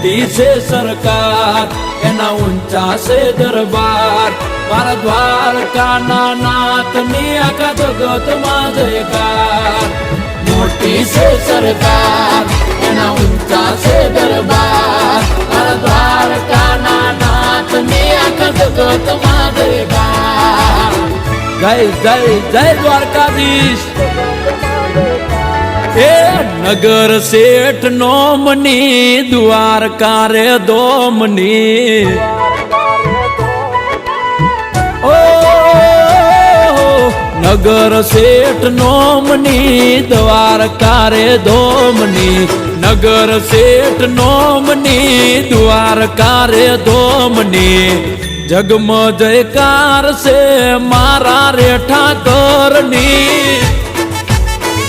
મોટી છે સરકાર એના ઊંચા છે દરબાર મારા દ્વારકાના નાથની આખા જગતમાં જયકાર મોટી છે સરકાર એના ઊંચા છે દરબાર મારા દ્વારકાના નાથની આખા જગતમાં જયકાર જય જય જય દ્વારકાધીશ એ નગર શેઠ નોમની દ્વારકા રે દોમની ઓ નગર શેઠ નોમની દ્વારકા રે દોમની નગર શેઠ નોમની દ્વારકા રે દોમની જગમ જયકાર છે મારા રે ઠાકરની